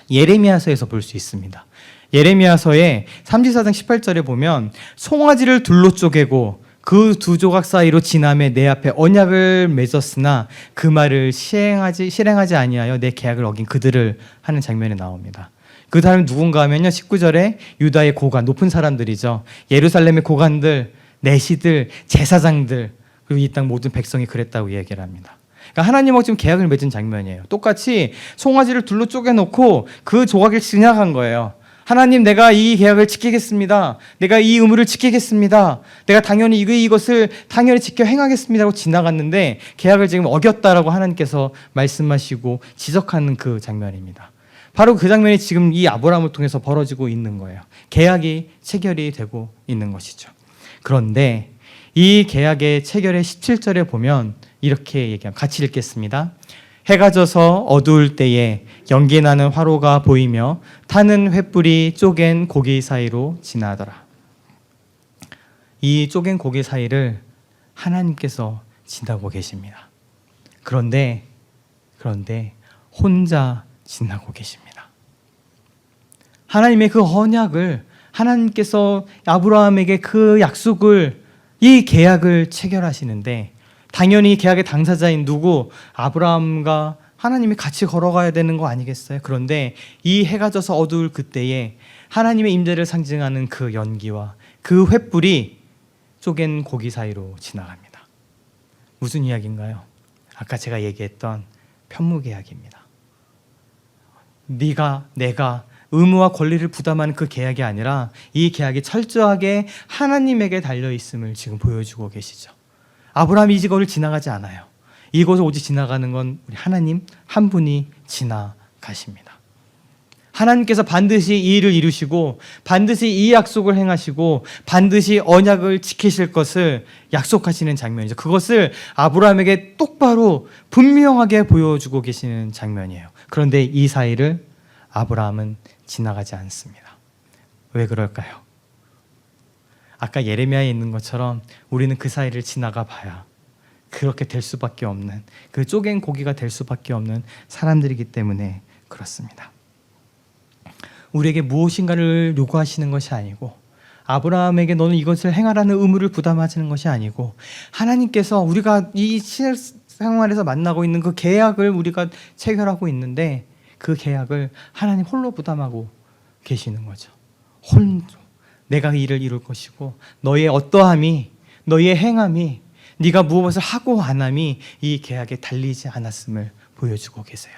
예레미야서에서 볼 수 있습니다. 예레미야서의 34장 18절에 보면 송아지를 둘로 쪼개고 그 2조각 사이로 지남에 내 앞에 언약을 맺었으나 그 말을 실행하지 아니하여 내 계약을 어긴 그들을 하는 장면이 나옵니다. 그 사람이 누군가 하면요, 19절에 유다의 고관, 높은 사람들이죠. 예루살렘의 고관들, 내시들, 제사장들, 그리고 이 땅 모든 백성이 그랬다고 얘기를 합니다. 그러니까 하나님하고 지금 계약을 맺은 장면이에요. 똑같이 송아지를 둘로 쪼개놓고 그 조각을 지나간 거예요. 하나님, 내가 이 계약을 지키겠습니다. 내가 이 의무를 지키겠습니다. 내가 당연히 이것을 당연히 지켜 행하겠습니다 하고 지나갔는데 계약을 지금 어겼다라고 하나님께서 말씀하시고 지적하는 그 장면입니다. 바로 그 장면이 지금 이 아브라함을 통해서 벌어지고 있는 거예요. 계약이 체결이 되고 있는 것이죠. 그런데 이 계약의 체결의 17절에 보면 이렇게 얘기합니다. 같이 읽겠습니다. 해가 져서 어두울 때에 연기나는 화로가 보이며 타는 횃불이 쪼갠 고기 사이로 지나더라. 이 쪼갠 고기 사이를 하나님께서 지나고 계십니다. 그런데 혼자 지나고 계십니다. 하나님의 그 언약을, 하나님께서 아브라함에게 그 약속을, 이 계약을 체결하시는데 당연히 계약의 당사자인 아브라함과 하나님이 같이 걸어가야 되는 거 아니겠어요? 그런데 이 해가 져서 어두울 그때에 하나님의 임재를 상징하는 그 연기와 그 횃불이 쪼갠 고기 사이로 지나갑니다. 무슨 이야기인가요? 아까 제가 얘기했던 편무계약입니다. 네가, 내가 의무와 권리를 부담하는 그 계약이 아니라 이 계약이 철저하게 하나님에게 달려있음을 지금 보여주고 계시죠. 아브라함이 이것을 지나가지 않아요. 이것을 오직 지나가는 건 우리 하나님 한 분이 지나가십니다. 하나님께서 반드시 이 일을 이루시고 반드시 이 약속을 행하시고 반드시 언약을 지키실 것을 약속하시는 장면이죠. 그것을 아브라함에게 똑바로 분명하게 보여주고 계시는 장면이에요. 그런데 이 사이를 아브라함은 지나가지 않습니다. 왜 그럴까요? 아까 예레미야에 있는 것처럼 우리는 그 사이를 지나가 봐야 그렇게 될 수밖에 없는, 그 쪼갠 고기가 될 수밖에 없는 사람들이기 때문에 그렇습니다. 우리에게 무엇인가를 요구하시는 것이 아니고, 아브라함에게 너는 이것을 행하라는 의무를 부담하시는 것이 아니고, 하나님께서 우리가 이 생활에서 만나고 있는 그 계약을 우리가 체결하고 있는데 그 계약을 하나님 홀로 부담하고 계시는 거죠. 홀로 내가 일을 이룰 것이고 너의 어떠함이, 너의 행함이, 네가 무엇을 하고 안 함이 이 계약에 달리지 않았음을 보여주고 계세요.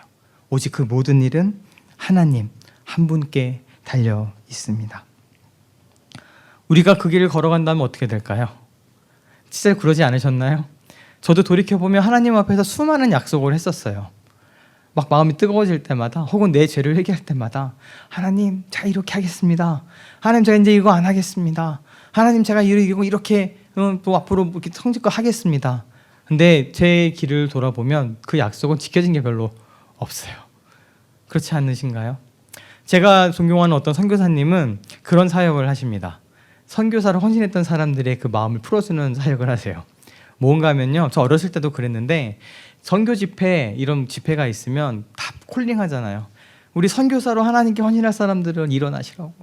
오직 그 모든 일은 하나님 한 분께 달려 있습니다. 우리가 그 길을 걸어간다면 어떻게 될까요? 진짜 그러지 않으셨나요? 저도 돌이켜보면 하나님 앞에서 수많은 약속을 했었어요. 막 마음이 뜨거워질 때마다, 혹은 내 죄를 회개할 때마다, 하나님 제가 이렇게 하겠습니다. 하나님 제가 이제 이거 안 하겠습니다. 하나님 제가 이렇게 또 앞으로 이렇게 성직껏 하겠습니다. 근데 제 길을 돌아보면 그 약속은 지켜진 게 별로 없어요. 그렇지 않으신가요? 제가 존경하는 어떤 선교사님은 그런 사역을 하십니다. 선교사를 헌신했던 사람들의 그 마음을 풀어주는 사역을 하세요. 뭔가 하면요, 저 어렸을 때도 그랬는데 선교 집회, 이런 집회가 있으면 다 콜링하잖아요. 우리 선교사로 하나님께 헌신할 사람들은 일어나시라고,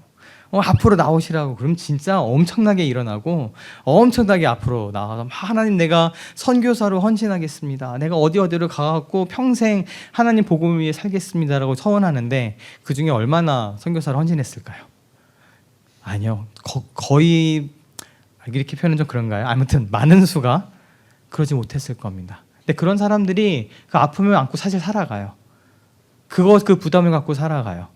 앞으로 나오시라고. 그럼 진짜 엄청나게 일어나고 엄청나게 앞으로 나가서 하나님 내가 선교사로 헌신하겠습니다. 내가 어디를 가갖고 평생 하나님 복음을 위해 살겠습니다라고 서원하는데 그 중에 얼마나 선교사로 헌신했을까요? 아니요. 거의 이렇게 표현은 좀 그런가요? 아무튼 많은 수가 그러지 못했을 겁니다. 근데 그런 사람들이 그 아픔을 안고 사실 살아가요. 그 부담을 갖고 살아가요.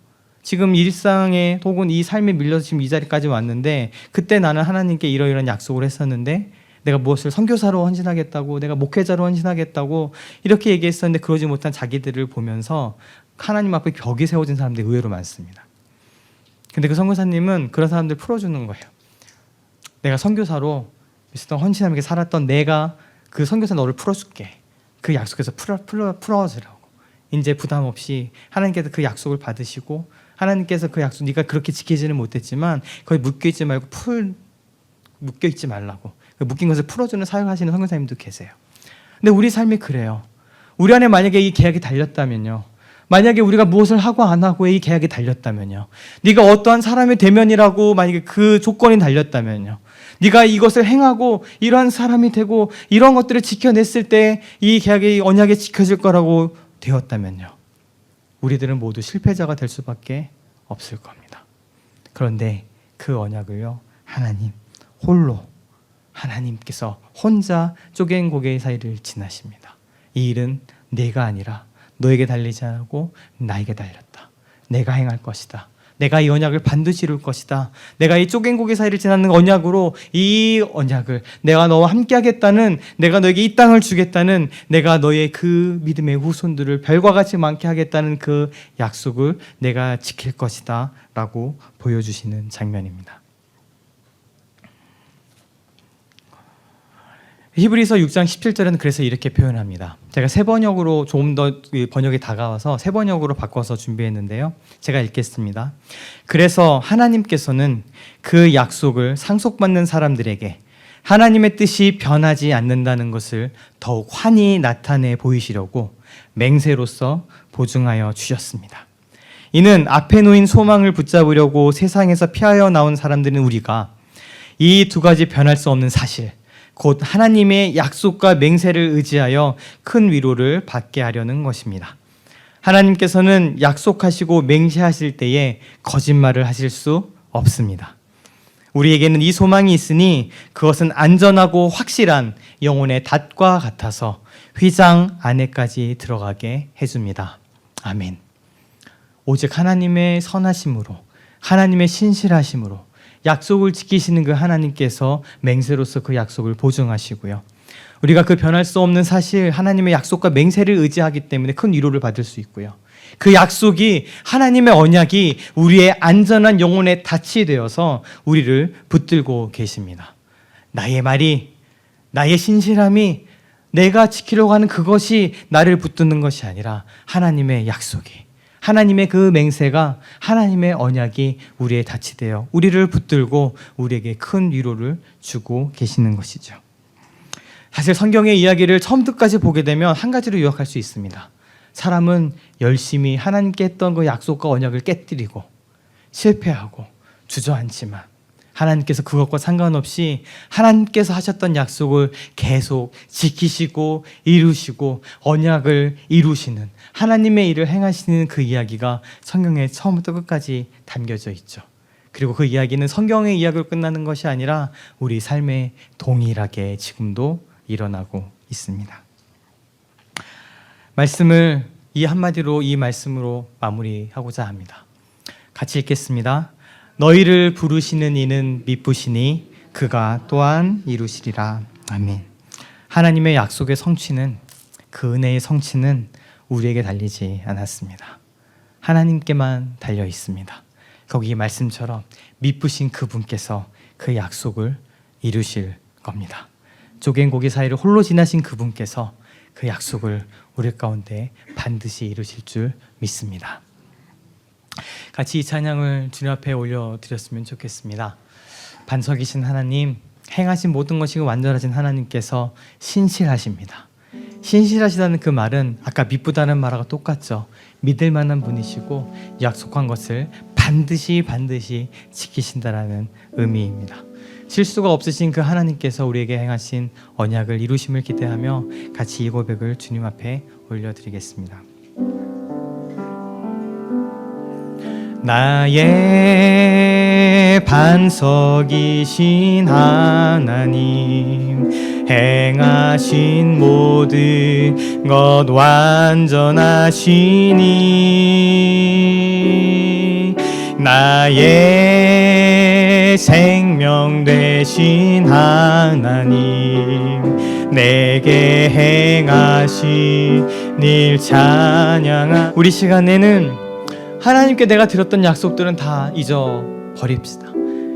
지금 일상에 혹은 이 삶에 밀려서 지금 이 자리까지 왔는데, 그때 나는 하나님께 이러이러한 약속을 했었는데, 내가 무엇을 선교사로 헌신하겠다고, 내가 목회자로 헌신하겠다고 이렇게 얘기했었는데 그러지 못한 자기들을 보면서 하나님 앞에 벽이 세워진 사람들이 의외로 많습니다. 근데 그 선교사님은 그런 사람들 풀어주는 거예요. 내가 선교사로 미스터 헌신하게 살았던 내가 그 선교사 너를 풀어줄게. 그 약속에서 풀어주라고. 이제 부담 없이 하나님께서 그 약속을 받으시고, 하나님께서 그 약속 네가 그렇게 지키지는 못했지만 거기 묶여있지 말고 묶여있지 말라고 묶인 것을 풀어주는 사역하시는 선교사님도 계세요. 근데 우리 삶이 그래요. 우리 안에 만약에 이 계약이 달렸다면요, 만약에 우리가 무엇을 하고 안 하고의 이 계약이 달렸다면요, 네가 어떠한 사람이 되면이라고 만약에 그 조건이 달렸다면요, 네가 이것을 행하고 이러한 사람이 되고 이런 것들을 지켜냈을 때 이 계약이 언약이 지켜질 거라고 되었다면요, 우리들은 모두 실패자가 될 수밖에 없을 겁니다. 그런데 그 언약을요, 하나님께서 혼자 쪼갠 고개 사이를 지나십니다. 이 일은 내가 아니라 너에게 달리지 않고 나에게 달렸다. 내가 행할 것이다. 내가 이 언약을 반드시 이룰 것이다. 내가 이 쪼갠 고개 사이를 지나는 언약으로 이 언약을, 내가 너와 함께 하겠다는, 내가 너에게 이 땅을 주겠다는, 내가 너의 그 믿음의 후손들을 별과 같이 많게 하겠다는 그 약속을 내가 지킬 것이다 라고 보여주시는 장면입니다. 히브리서 6장 17절에는 그래서 이렇게 표현합니다. 제가 세 번역으로 조금 더 번역이 다가와서 세 번역으로 바꿔서 준비했는데요, 제가 읽겠습니다. 그래서 하나님께서는 그 약속을 상속받는 사람들에게 하나님의 뜻이 변하지 않는다는 것을 더욱 환히 나타내 보이시려고 맹세로서 보증하여 주셨습니다. 이는 앞에 놓인 소망을 붙잡으려고 세상에서 피하여 나온 사람들인 우리가 이 두 가지 변할 수 없는 사실, 곧 하나님의 약속과 맹세를 의지하여 큰 위로를 받게 하려는 것입니다. 하나님께서는 약속하시고 맹세하실 때에 거짓말을 하실 수 없습니다. 우리에게는 이 소망이 있으니 그것은 안전하고 확실한 영혼의 닷과 같아서 휘장 안에까지 들어가게 해줍니다. 아멘. 오직 하나님의 선하심으로, 하나님의 신실하심으로 약속을 지키시는 그 하나님께서 맹세로서 그 약속을 보증하시고요, 우리가 그 변할 수 없는 사실, 하나님의 약속과 맹세를 의지하기 때문에 큰 위로를 받을 수 있고요, 그 약속이, 하나님의 언약이 우리의 안전한 영혼의 닻이 되어서 우리를 붙들고 계십니다. 나의 말이, 나의 신실함이, 내가 지키려고 하는 그것이 나를 붙드는 것이 아니라 하나님의 약속이, 하나님의 그 맹세가, 하나님의 언약이 우리의 닻이 되어 우리를 붙들고 우리에게 큰 위로를 주고 계시는 것이죠. 사실 성경의 이야기를 처음부터까지 보게 되면 한 가지로 요약할 수 있습니다. 사람은 열심히 하나님께 했던 그 약속과 언약을 깨뜨리고 실패하고 주저앉지만, 하나님께서 그것과 상관없이 하나님께서 하셨던 약속을 계속 지키시고 이루시고 언약을 이루시는 하나님의 일을 행하시는 그 이야기가 성경에 처음부터 끝까지 담겨져 있죠. 그리고 그 이야기는 성경의 이야기로 끝나는 것이 아니라 우리 삶에 동일하게 지금도 일어나고 있습니다. 말씀을 이 한마디로, 이 말씀으로 마무리하고자 합니다. 같이 읽겠습니다. 너희를 부르시는 이는 미쁘시니 그가 또한 이루시리라. 아멘. 하나님의 약속의 성취는, 그 은혜의 성취는 우리에게 달리지 않았습니다. 하나님께만 달려 있습니다. 거기 말씀처럼 미쁘신 그분께서 그 약속을 이루실 겁니다. 쪼갠 고기 사이를 홀로 지나신 그분께서 그 약속을 우리 가운데 반드시 이루실 줄 믿습니다. 같이 이 찬양을 주님 앞에 올려드렸으면 좋겠습니다. 반석이신 하나님, 행하신 모든 것이 완전하신 하나님께서 신실하십니다. 신실하시다는 그 말은 아까 미쁘다는 말하고 똑같죠. 믿을 만한 분이시고 약속한 것을 반드시 지키신다라는 의미입니다. 실수가 없으신 그 하나님께서 우리에게 행하신 언약을 이루심을 기대하며 같이 이 고백을 주님 앞에 올려드리겠습니다. 나의 나의 반석이신 하나님, 행하신 모든 것 완전하시니 나의 생명 되신 하나님, 내게 행하신 일 찬양하. 우리 시간에는 하나님께 내가 드렸던 약속들은 다 잊어버립시다.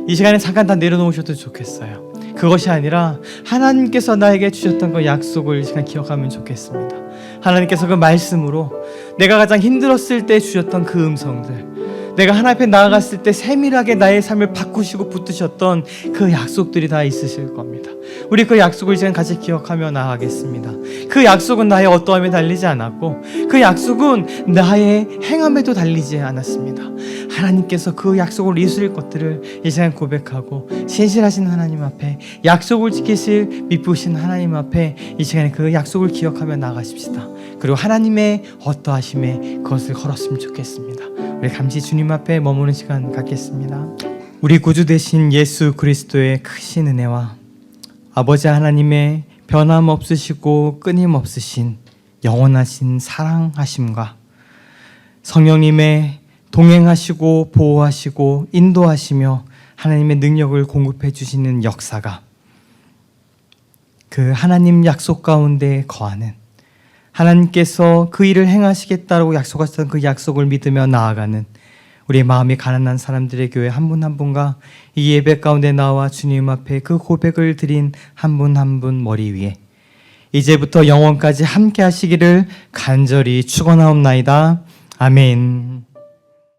이 시간에 잠깐 다 내려놓으셔도 좋겠어요. 그것이 아니라 하나님께서 나에게 주셨던 그 약속을 이 시간 기억하면 좋겠습니다. 하나님께서 그 말씀으로 내가 가장 힘들었을 때 주셨던 그 음성들, 내가 하나님 앞에 나아갔을 때 세밀하게 나의 삶을 바꾸시고 붙드셨던 그 약속들이 다 있으실 겁니다. 우리 그 약속을 이제 같이 기억하며 나아가겠습니다. 그 약속은 나의 어떠함에 달리지 않았고, 그 약속은 나의 행함에도 달리지 않았습니다. 하나님께서 그 약속을 이루실 것들을 이 시간 고백하고, 신실하신 하나님 앞에, 약속을 지키실 미쁘신 하나님 앞에 이 시간에 그 약속을 기억하며 나아가십시다. 그리고 하나님의 어떠하심에 그것을 걸었으면 좋겠습니다. 우리 감시 주님 앞에 머무는 시간 갖겠습니다. 우리 구주 되신 예수 그리스도의 크신 은혜와 아버지 하나님의 변함없으시고 끊임없으신 영원하신 사랑하심과 성령님의 동행하시고 보호하시고 인도하시며 하나님의 능력을 공급해 주시는 역사가, 그 하나님 약속 가운데 거하는, 하나님께서 그 일을 행하시겠다고 약속하셨던 그 약속을 믿으며 나아가는 우리 마음이 가난한 사람들의 교회 한 분 한 분과 이 예배 가운데 나와 주님 앞에 그 고백을 드린 한 분 한 분 머리 위에 이제부터 영원까지 함께 하시기를 간절히 축원하옵나이다. 아멘.